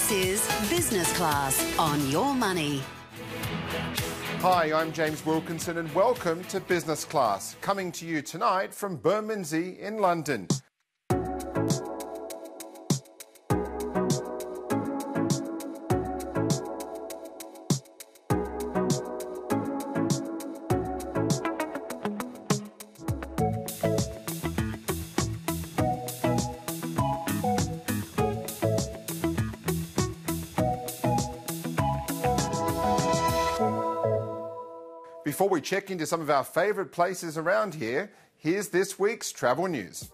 This is Business Class on Your Money. Hi, I'm James Wilkinson and welcome to Business Class, coming to you tonight from Bermondsey in London. Before we check into some of our favourite places around here, here's this week's travel news.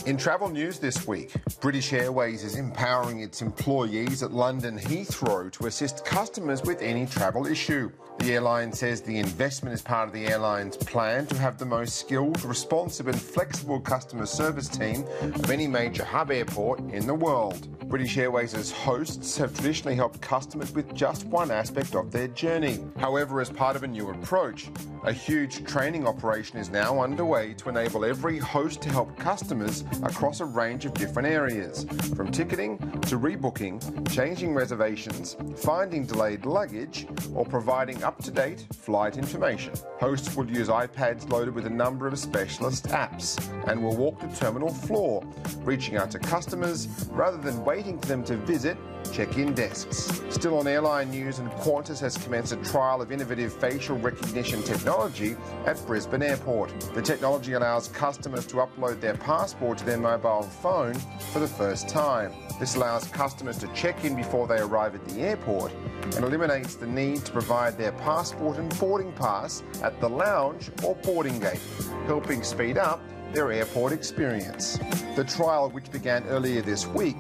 In travel news this week, British Airways is empowering its employees at London Heathrow to assist customers with any travel issue. The airline says the investment is part of the airline's plan to have the most skilled, responsive and flexible customer service team of any major hub airport in the world. British Airways' hosts have traditionally helped customers with just one aspect of their journey. However, as part of a new approach, a huge training operation is now underway to enable every host to help customers across a range of different areas, from ticketing to rebooking, changing reservations, finding delayed luggage, or providing up-to-date flight information. Hosts will use iPads loaded with a number of specialist apps and will walk the terminal floor, reaching out to customers rather than waiting for them to visit check-in desks. Still on airline news, and Qantas has commenced a trial of innovative facial recognition technology at Brisbane Airport. The technology allows customers to upload their passport to their mobile phone for the first time. This allows customers to check in before they arrive at the airport and eliminates the need to provide their passport and boarding pass at the lounge or boarding gate, helping speed up their airport experience. The trial, which began earlier this week,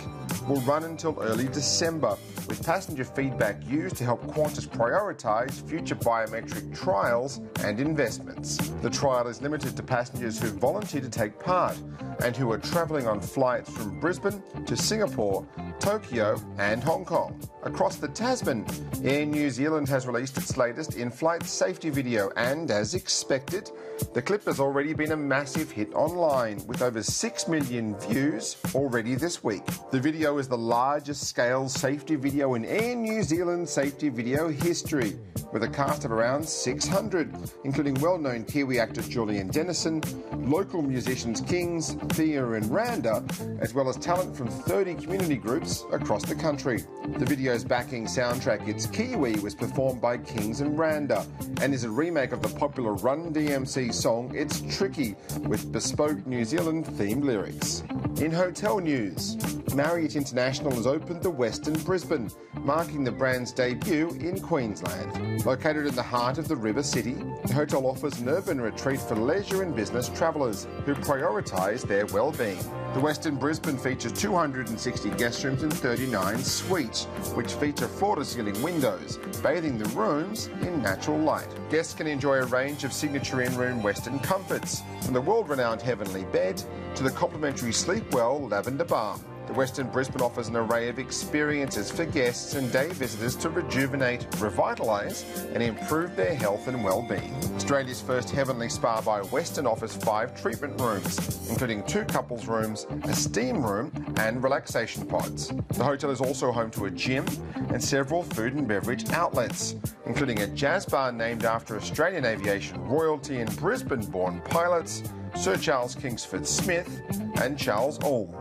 will run until early December, with passenger feedback used to help Qantas prioritise future biometric trials and investments. The trial is limited to passengers who volunteer to take part and who are travelling on flights from Brisbane to Singapore, Tokyo and Hong Kong. Across the Tasman, Air New Zealand has released its latest in-flight safety video and, as expected, the clip has already been a massive hit online, with over 6 million views already this week. The video is the largest scale safety video in Air New Zealand safety video history, with a cast of around 600, including well-known Kiwi actor Julian Dennison, local musicians Kings, Thea and Randa, as well as talent from 30 community groups across the country. The video's backing soundtrack, It's Kiwi, was performed by Kings and Randa and is a remake of the popular Run DMC song It's Tricky, with bespoke New Zealand-themed lyrics. In hotel news, Marriott International has opened the Westin Brisbane, marking the brand's debut in Queensland. Located in the heart of the River City, the hotel offers an urban retreat for leisure and business travellers who prioritise their well-being. The Westin Brisbane features 260 guest rooms and 39 suites, which feature floor-to-ceiling windows, bathing the rooms in natural light. Guests can enjoy a range of signature in-room Westin comforts, from the world-renowned Heavenly Bed to the complimentary Sleepwell Lavender Balm. The Westin Brisbane offers an array of experiences for guests and day visitors to rejuvenate, revitalise and improve their health and well-being. Australia's first Heavenly Spa by Westin offers 5 treatment rooms, including 2 couples rooms, a steam room and relaxation pods. The hotel is also home to a gym and several food and beverage outlets, including a jazz bar named after Australian aviation royalty and Brisbane-born pilots Sir Charles Kingsford Smith and Charles Ulm.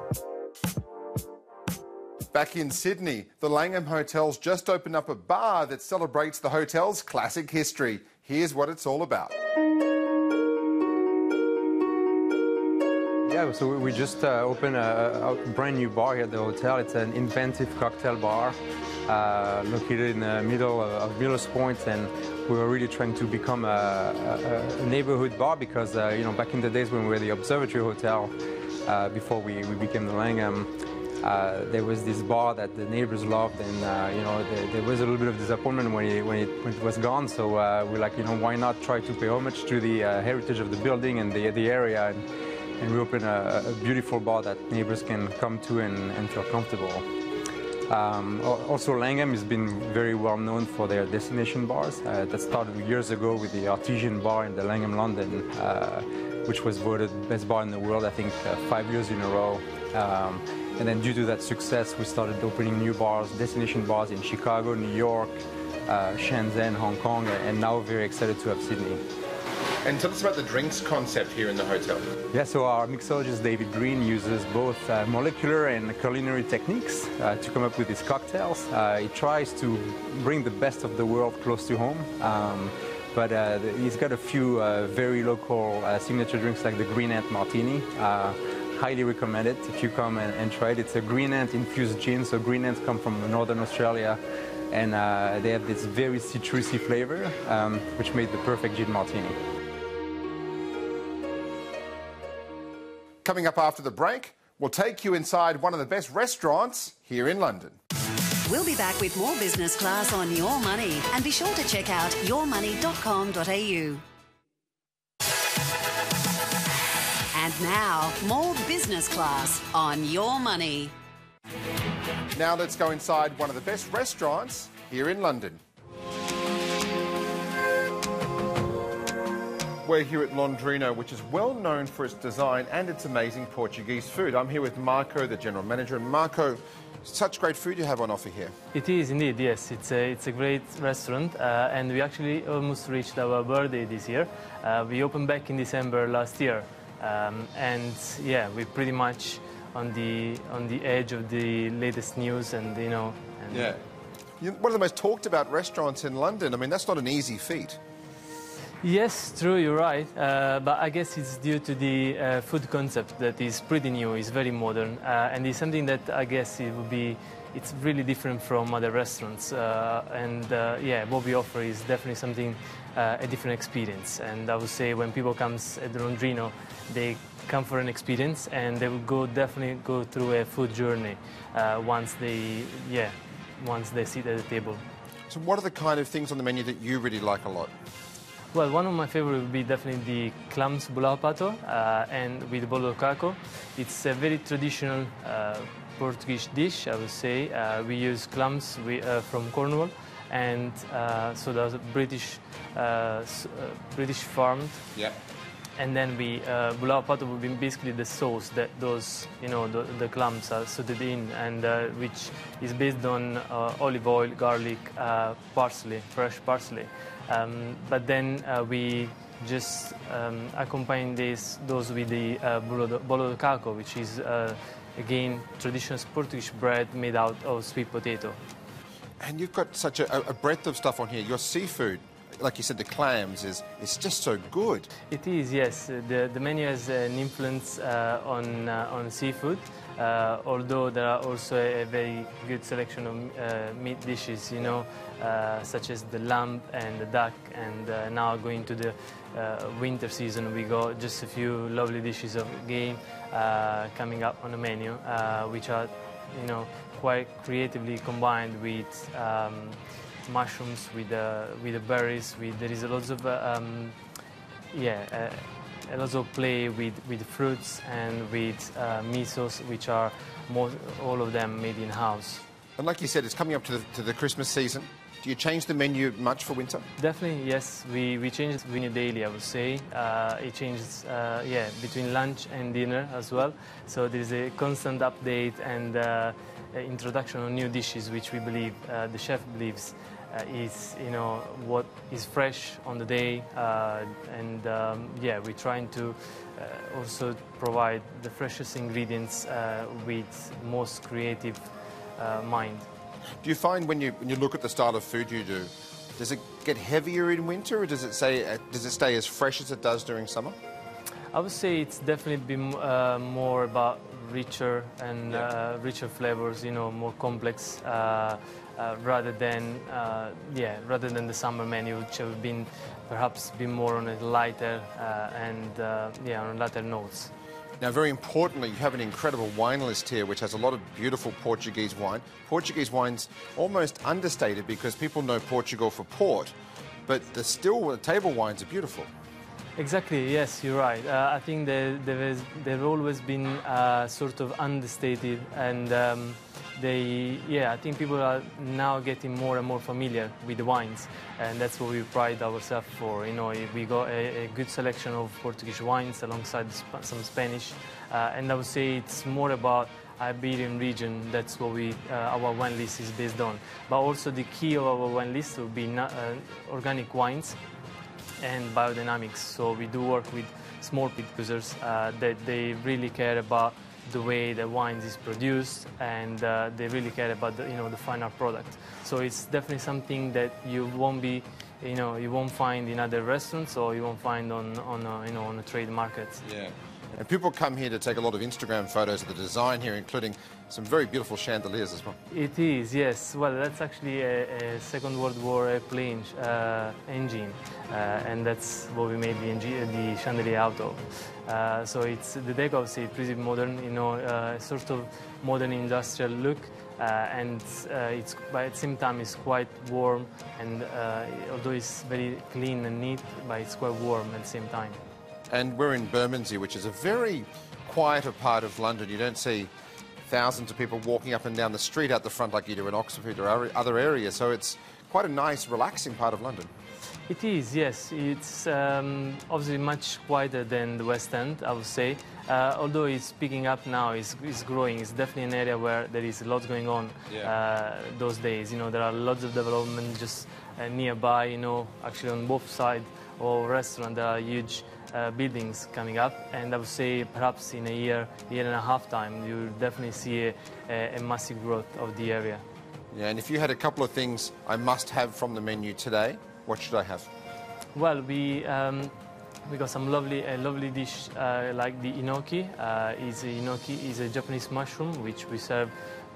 Back in Sydney, the Langham Hotel's just opened up a bar that celebrates the hotel's classic history. Here's what it's all about. Yeah, so we just opened a brand new bar here at the hotel. It's an inventive cocktail bar located in the middle of Millers Point, and we were really trying to become a neighborhood bar because, you know, back in the days when we were the Observatory Hotel, before we became the Langham, there was this bar that the neighbors loved, and you know, there was a little bit of disappointment when it was gone. So we're like, you know, why not try to pay homage to the heritage of the building and the area, and we open a beautiful bar that neighbors can come to and feel comfortable. Also, Langham has been very well known for their destination bars. That started years ago with the Artesian Bar in the Langham, London, which was voted best bar in the world, I think, 5 years in a row. And then due to that success, we started opening new bars, destination bars in Chicago, New York, Shenzhen, Hong Kong, and now very excited to have Sydney. And tell us about the drinks concept here in the hotel. Yeah, so our mixologist David Green uses both molecular and culinary techniques to come up with his cocktails. He tries to bring the best of the world close to home, but he's got a few very local signature drinks like the Green Ant Martini. Highly recommend it if you come and try it. It's a green ant infused gin, so green ants come from northern Australia, and they have this very citrusy flavor, which made the perfect gin martini. Coming up after the break, we'll take you inside one of the best restaurants here in London. We'll be back with more Business Class on Your Money, and be sure to check out yourmoney.com.au. And now, more Business Class on Your Money. Now let's go inside one of the best restaurants here in London. We're here at Londrino, which is well known for its design and its amazing Portuguese food. I'm here with Marco, the general manager. And Marco, such great food you have on offer here. It is indeed, yes. It's a great restaurant, and we actually almost reached our birthday this year. We opened back in December last year, and yeah, we're pretty much on the edge of the latest news, and you know. Yeah. One of the most talked about restaurants in London. I mean, that's not an easy feat. Yes, true, you're right. But I guess it's due to the food concept that is pretty new, it's very modern, and it's something that I guess it's really different from other restaurants. Yeah, what we offer is definitely something, a different experience. And I would say when people come at the Londrino, they come for an experience, and they will definitely go through a food journey once they sit at the table. So what are the kind of things on the menu that you really like a lot? Well, one of my favorites would be definitely the clams bulau pato and with bolo caco. It's a very traditional Portuguese dish, I would say. We use clams from Cornwall, and so that's British farmed. Yeah. And then bulau pato would be basically the sauce that those, the clams are sauteed in, and which is based on olive oil, garlic, parsley, fresh parsley. But then we just accompany those with the bolo de caco, which is again traditional Portuguese bread made out of sweet potato. And you've got such a breadth of stuff on here. Your seafood, like you said, the clams is just so good. It is, yes. The menu has an influence on seafood, although there are also a very good selection of meat dishes, such as the lamb and the duck. And now going to the winter season, we got just a few lovely dishes of game coming up on the menu, which are, quite creatively combined with mushrooms, with the berries. There is a lot of a lot of play with fruits and with misos, which are all of them made in house. And like you said, it's coming up to the Christmas season. Do you change the menu much for winter? Definitely, yes. We change the menu daily, I would say. It changes, between lunch and dinner as well. So there's a constant update and introduction of new dishes, which we believe, the chef believes, is what is fresh on the day, we're trying to also provide the freshest ingredients with most creative mind. Do you find when you look at the style of food you do, does it get heavier in winter, or does it stay as fresh as it does during summer? I would say it's definitely been more about richer and richer flavors, more complex, rather than the summer menu, which have been perhaps more on a lighter on lighter notes. Now, very importantly, you have an incredible wine list here, which has a lot of beautiful Portuguese wine. Portuguese wine's almost understated because people know Portugal for port, but the table wines are beautiful. Exactly, yes, you're right. I think they've always been sort of understated, and I think people are now getting more and more familiar with the wines, and that's what we pride ourselves for. We got a good selection of Portuguese wines alongside some Spanish, and I would say it's more about Iberian region. That's what our wine list is based on. But also the key of our wine list will be organic wines and biodynamics. So we do work with small producers that they really care about the way the wine is produced, and they really care about the final product. So it's definitely something that you won't find in other restaurants, or you won't find on a trade market. Yeah. And people come here to take a lot of Instagram photos of the design here, including some very beautiful chandeliers as well. It is, yes. Well, that's actually a Second World War airplane engine, and that's what we made the chandelier out of. So the deck obviously pretty modern, sort of modern industrial look, and but at the same time it's quite warm, and although it's very clean and neat, but it's quite warm at the same time. And we're in Bermondsey, which is a very quieter part of London. You don't see thousands of people walking up and down the street out the front like you do in Oxford or other areas. So it's quite a nice, relaxing part of London. It is, yes. It's obviously much quieter than the West End, I would say. Although it's picking up now, it's growing. It's definitely an area where there is a lot going on those days. There are lots of development just nearby, actually on both sides of restaurant there are huge buildings coming up, and I would say perhaps in a year and a half time, you'll definitely see a massive growth of the area. Yeah, and if you had a couple of things I must have from the menu today, what should I have? Well, we got some lovely dish like the enoki. Enoki is a Japanese mushroom which we serve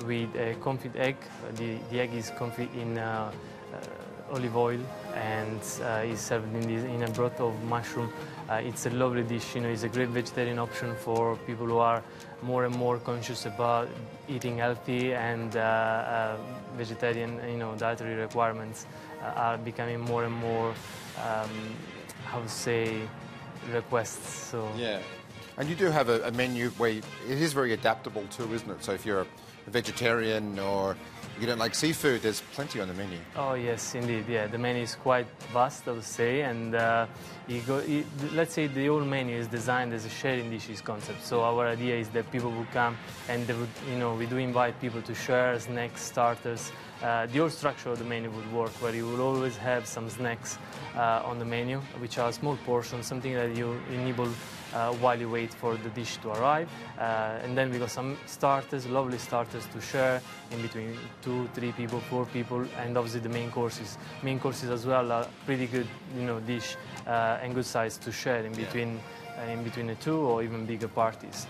with a confit egg. The egg is confit in olive oil and is served in a broth of mushroom. It's a lovely dish. It's a great vegetarian option for people who are more and more conscious about eating healthy, and vegetarian dietary requirements are becoming more and more how to say requests. So yeah, and you do have a menu where it is very adaptable too, isn't it? So if you're a vegetarian or you don't like seafood, there's plenty on the menu. Oh yes, indeed. Yeah, the menu is quite vast, I would say, and let's say the whole menu is designed as a sharing dishes concept. So our idea is that people would come and they would, we do invite people to share snacks, starters. The whole structure of the menu would work where you will always have some snacks on the menu, which are small portions, something that you enable while you wait for the dish to arrive. And then we got some starters, lovely starters to share in between 2, 3 people, 4 people, and obviously the main courses. Main courses as well are pretty good, dish and good size to share in between the 2 or even bigger parties.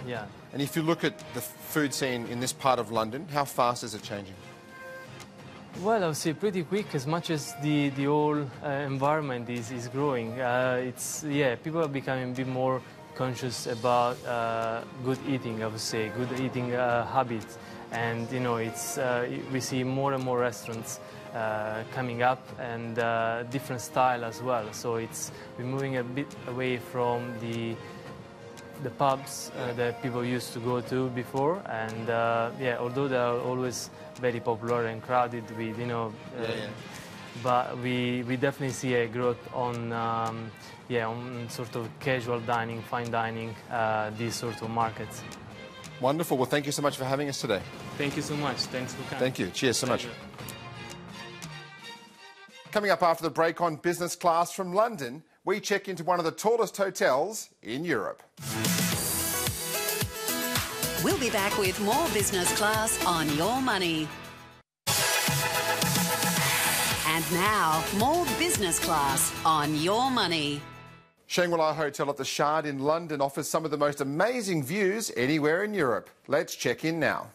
Yeah. And if you look at the food scene in this part of London, how fast is it changing? Well, I would say pretty quick, as much as the whole environment is growing. People are becoming a bit more conscious about good eating, I would say, good eating habits. And, we see more and more restaurants coming up, and different style as well. So we're moving a bit away from the pubs that people used to go to before, and although they are always very popular and crowded with but we definitely see a growth on on sort of casual dining, fine dining, these sort of markets. Wonderful. Well, thank you so much for having us today. Thank you so much. Thanks for coming. Thank you. Cheers so much. Coming up after the break on Business Class from London, we check into one of the tallest hotels in Europe. We'll be back with more Business Class on Your Money. And now, more Business Class on Your Money. Shangri-La Hotel at the Shard in London offers some of the most amazing views anywhere in Europe. Let's check in now.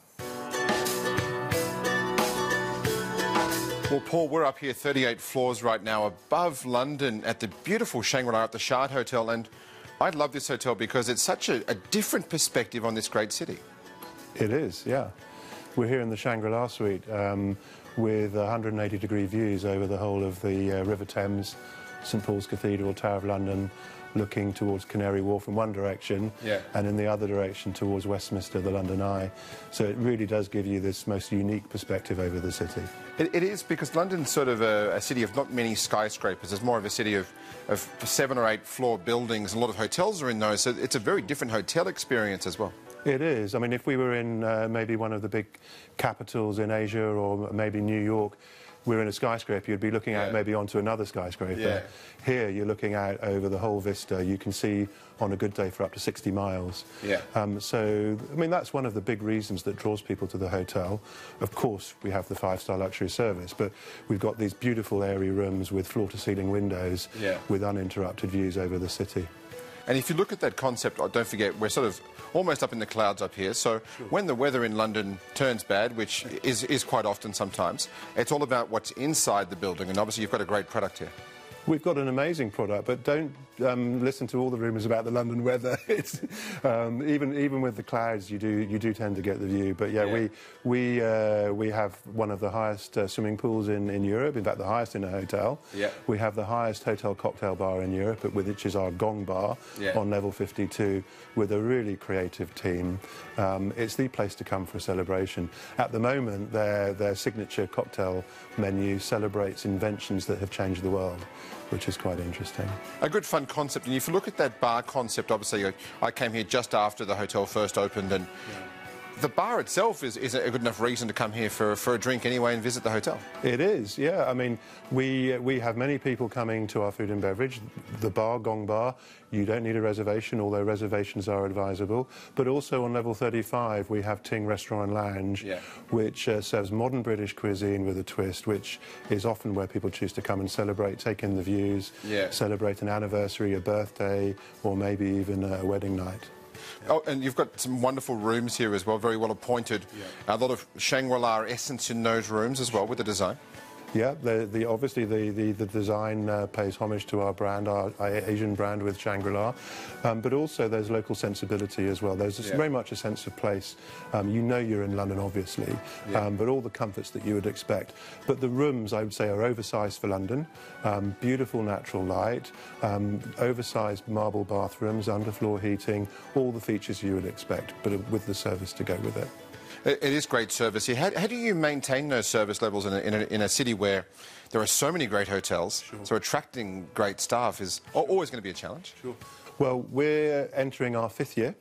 Well, Paul, we're up here 38 floors right now above London at the beautiful Shangri-La at the Shard Hotel, and I love this hotel because it's such a different perspective on this great city. It is, yeah. We're here in the Shangri-La suite with 180-degree views over the whole of the River Thames, St Paul's Cathedral, Tower of London, looking towards Canary Wharf in one direction, and in the other direction towards Westminster, the London Eye. So it really does give you this most unique perspective over the city. It is, because London's sort of a city of not many skyscrapers. It's more of a city of 7 or 8 floor buildings. A lot of hotels are in those, so it's a very different hotel experience as well. It is. I mean, if we were in maybe one of the big capitals in Asia or maybe New York, we're in a skyscraper, you'd be looking out maybe onto another skyscraper. Yeah. Here, you're looking out over the whole vista. You can see on a good day for up to 60 miles. Yeah. So, I mean, that's one of the big reasons that draws people to the hotel. Of course, we have the 5-star luxury service, but we've got these beautiful airy rooms with floor-to-ceiling windows with uninterrupted views over the city. And if you look at that concept, don't forget, we're sort of almost up in the clouds up here, so when the weather in London turns bad, which is quite often sometimes, it's all about what's inside the building, and obviously you've got a great product here. We've got an amazing product, but don't listen to all the rumours about the London weather. It's, even with the clouds, you do tend to get the view. But yeah, we have one of the highest swimming pools in Europe. In fact, the highest in a hotel. Yeah. We have the highest hotel cocktail bar in Europe, which is our Gong Bar on level 52, with a really creative team. It's the place to come for a celebration. At the moment, their signature cocktail menu celebrates inventions that have changed the world, which is quite interesting. A good fun concept, and if you look at that bar concept, obviously I came here just after the hotel first opened, and the bar itself is a good enough reason to come here for a drink anyway and visit the hotel. It is, yeah. I mean, we have many people coming to our food and beverage. The bar, Gong Bar, you don't need a reservation, although reservations are advisable. But also on level 35, we have Ting Restaurant and Lounge, which serves modern British cuisine with a twist, which is often where people choose to come and celebrate, take in the views, celebrate an anniversary, a birthday, or maybe even a wedding night. Oh, and you've got some wonderful rooms here as well, very well appointed. A lot of Shangri-La essence in those rooms as well with the design. Yeah, obviously the design pays homage to our brand, our Asian brand with Shangri-La, but also there's local sensibility as well. There's very much a sense of place. You know you're in London, obviously, but all the comforts that you would expect. But the rooms, I would say, are oversized for London, beautiful natural light, oversized marble bathrooms, underfloor heating, all the features you would expect, but with the service to go with it. It is great service here. How do you maintain those service levels in a city where there are so many great hotels? So attracting great staff is always going to be a challenge. Well, we're entering our 5th year.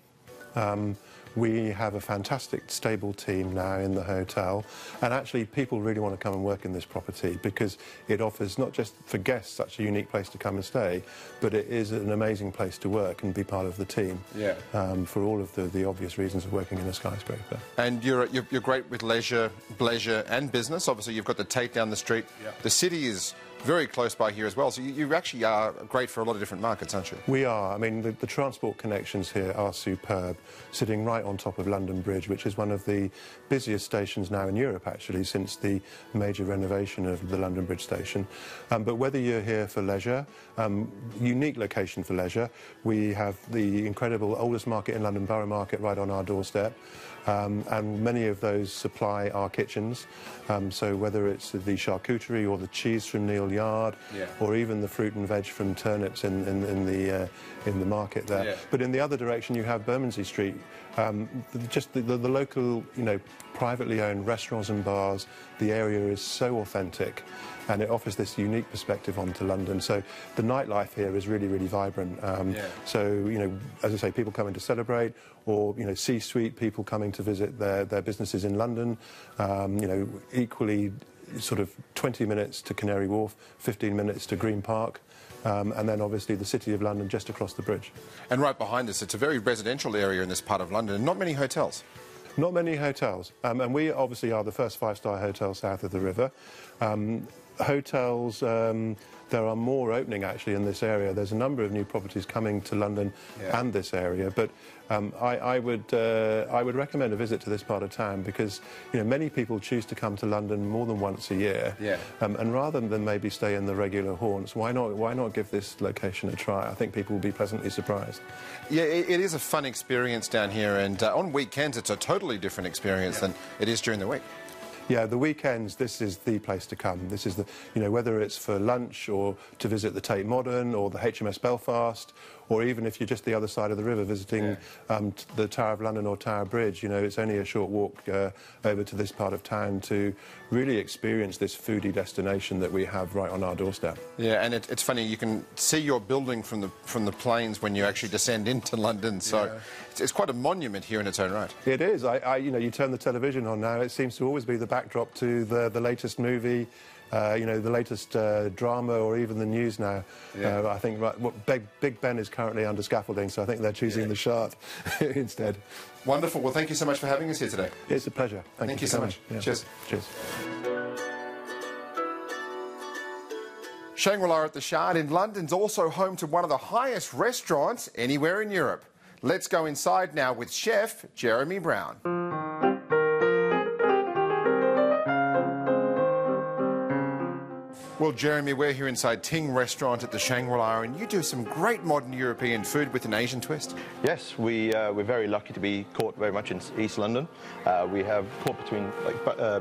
We have a fantastic, stable team now in the hotel, and actually people really want to come and work in this property because it offers not just for guests such a unique place to come and stay, but it is an amazing place to work and be part of the team. For all of the obvious reasons of working in a skyscraper. And you're great with leisure, and business. Obviously, you've got the Tate down the street. The city is very close by here as well, so you actually are great for a lot of different markets, aren't you? We are. I mean, the transport connections here are superb, sitting right on top of London Bridge, which is one of the busiest stations now in Europe, actually, since the major renovation of the London Bridge station. But whether you're here for leisure, unique location for leisure, we have the incredible oldest market in London, Borough Market, right on our doorstep. And many of those supply our kitchens, so whether it's the charcuterie or the cheese from Neil Yard, or even the fruit and veg from turnips in the market there. But in the other direction, you have Bermondsey Street, just the local, privately owned restaurants and bars. The area is so authentic, and it offers this unique perspective onto London. So the nightlife here is really, really vibrant. So, as I say, people coming to celebrate, or, C-suite people coming to visit their businesses in London, equally sort of 20 minutes to Canary Wharf, 15 minutes to Green Park, and then obviously the City of London just across the bridge. And right behind us, it's a very residential area in this part of London, and not many hotels. Not many hotels, and we obviously are the first 5-star hotel south of the river. Hotels, there are more opening actually in this area. There's a number of new properties coming to London and this area, but I would recommend a visit to this part of town because many people choose to come to London more than once a year, and rather than maybe stay in the regular haunts, why not give this location a try? I think people will be pleasantly surprised. Yeah, it is a fun experience down here, and on weekends it's a totally different experience than it is during the week. Yeah, the weekends, this is the place to come. This is the, you know, whether it's for lunch or to visit the Tate Modern or the HMS Belfast, or even if you're just the other side of the river visiting the Tower of London or Tower Bridge, you know, it's only a short walk over to this part of town to really experience this foodie destination that we have right on our doorstep. Yeah, and it's funny, you can see your building from the planes when you actually descend into London, so it's quite a monument here in its own right. It is. You know, you turn the television on now, it seems to always be the backdrop to the latest movie, you know, the latest drama or even the news now. I think Big Ben is currently under scaffolding, so I think they're choosing the Shard instead. Wonderful. Well, thank you so much for having us here today. It's a pleasure. Thank you so much. Yeah. Cheers. Cheers. Shangri-La at the Shard in London's also home to one of the highest restaurants anywhere in Europe. Let's go inside now with chef Jeremy Brown. Well, Jeremy, we're here inside Ting Restaurant at the Shangri-La, and you do some great modern European food with an Asian twist. Yes, we're very lucky to be caught very much in East London. We have caught between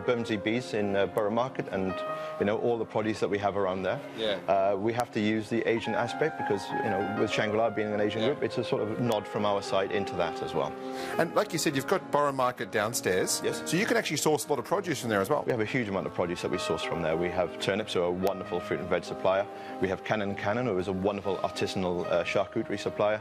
Bermondsey Bees in Borough Market and, you know, all the produce that we have around there. Yeah. We have to use the Asian aspect because, you know, with Shangri-La being an Asian group, it's a sort of nod from our side into that as well. And like you said, you've got Borough Market downstairs. Yes. So you can actually source a lot of produce from there as well. We have a huge amount of produce that we source from there. We have turnips, who are a wonderful fruit and veg supplier. We have Cannon, who is a wonderful artisanal charcuterie supplier.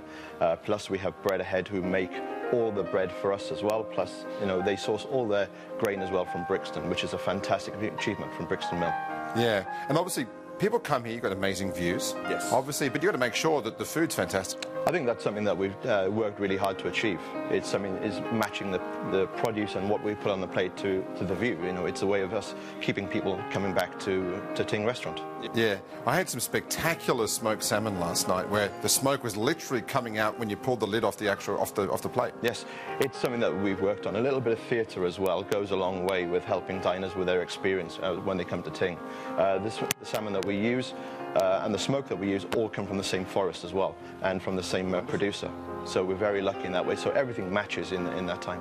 Plus we have Bread Ahead, who make all the bread for us as well. Plus, you know, they source all their grain as well from Brixton, which is a fantastic achievement from Brixton Mill. Yeah, and obviously people come here, you've got amazing views. Yes. Obviously, but you've got to make sure that the food's fantastic. I think that's something that we've worked really hard to achieve. It's something is matching the produce and what we put on the plate to the view. You know, it's a way of us keeping people coming back to Ting Restaurant. Yeah, I had some spectacular smoked salmon last night where the smoke was literally coming out when you pulled the lid off the plate. Yes, it's something that we've worked on. A little bit of theatre as well goes a long way with helping diners with their experience when they come to Ting. The salmon that we use and the smoke that we use all come from the same forest as well and from the same producer. So we're very lucky in that way. So everything matches in that time.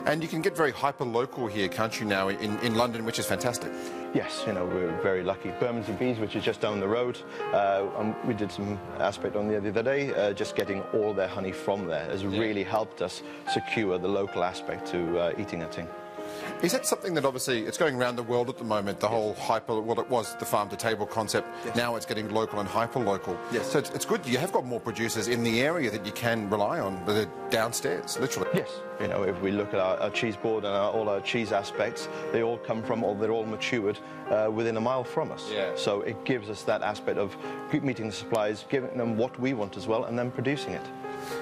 And you can get very hyper-local here, can't you, now in London, which is fantastic. Yes, you know, we're very lucky. Bermondsey Bees, which is just down the road, and we did some aspect on the other day, just getting all their honey from there has really helped us secure the local aspect to eating at Ting. Is that something that obviously it's going around the world at the moment, the whole well, it was the farm-to-table concept. Yes. Now it's getting local and hyper-local. Yes. So it's good. You have got more producers in the area that you can rely on, that are downstairs, literally. Yes. You know, if we look at our cheese board and all our cheese aspects, they all come from, or they're all matured within a mile from us. Yeah. So it gives us that aspect of meeting the suppliers, giving them what we want as well, and then producing it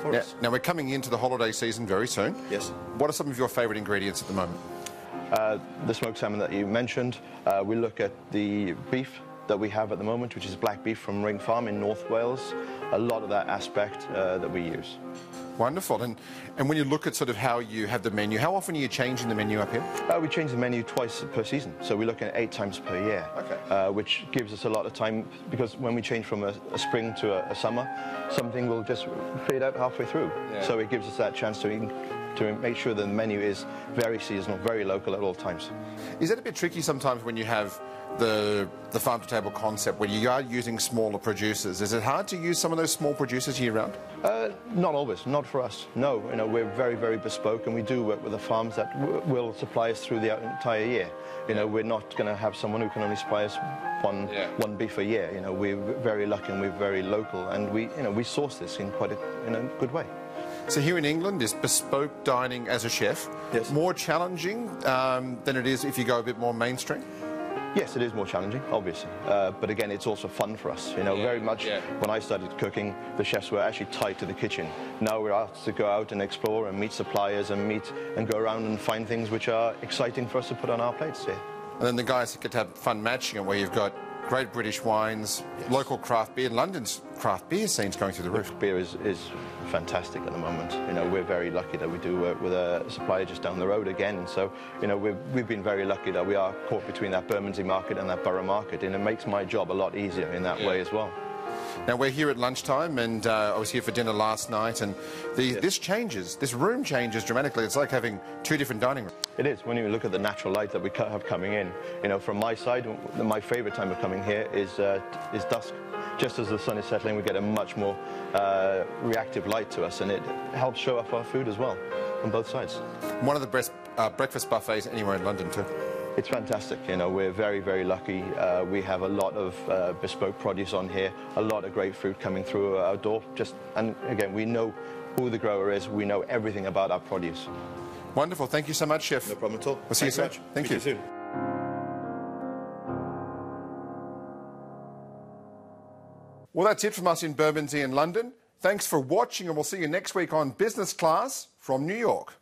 for us. Now we're coming into the holiday season very soon. Yes. What are some of your favourite ingredients at the moment? The smoked salmon that you mentioned. We look at the beef that we have at the moment, which is black beef from Ring Farm in North Wales. A lot of that aspect that we use. Wonderful. And when you look at sort of how you have the menu, how often are you changing the menu up here? We change the menu twice per season, so we're looking at 8 times per year. Okay. Which gives us a lot of time, because when we change from a spring to a summer, something will just fade out halfway through. Yeah. So it gives us that chance to make sure that the menu is very seasonal, very local at all times. Is that a bit tricky sometimes when you have the farm-to-table concept, where you are using smaller producers? Is it hard to use some of those small producers year-round? Not always, not for us. No, you know, we're very, very bespoke, and we do work with the farms that will supply us through the entire year. You know, we're not going to have someone who can only supply us one beef a year. You know, we're very lucky and we're very local, and we source this in quite a good way. So here in England, is bespoke dining as a chef more challenging than it is if you go a bit more mainstream? Yes, it is more challenging, obviously. But again, it's also fun for us. You know, very much when I started cooking, the chefs were actually tied to the kitchen. Now we're asked to go out and explore and meet suppliers and go around and find things which are exciting for us to put on our plates here. And then the guys get to have fun matching it, where you've got great British wines, local craft beer. London's craft beer scene's going through the roof. Beer is fantastic at the moment. You know, we're very lucky that we do work with a supplier just down the road again. And so, you know, we've been very lucky that we are caught between that Bermondsey market and that Borough market, and it makes my job a lot easier in that way as well. Now, we're here at lunchtime, and I was here for dinner last night, and this room changes dramatically. It's like having 2 different dining rooms. It is. When you look at the natural light that we have coming in, you know, from my side, my favourite time of coming here is dusk. Just as the sun is settling, we get a much more reactive light to us, and it helps show off our food as well on both sides. One of the best breakfast buffets anywhere in London too. It's fantastic. You know, we're very, very lucky. We have a lot of bespoke produce on here, a lot of great fruit coming through our door. And again, we know who the grower is. We know everything about our produce. Wonderful. Thank you so much, Chef. No problem at all. We'll see you soon. Thank you. Soon. Well, that's it from us in Bermondsey in London. Thanks for watching, and we'll see you next week on Business Class from New York.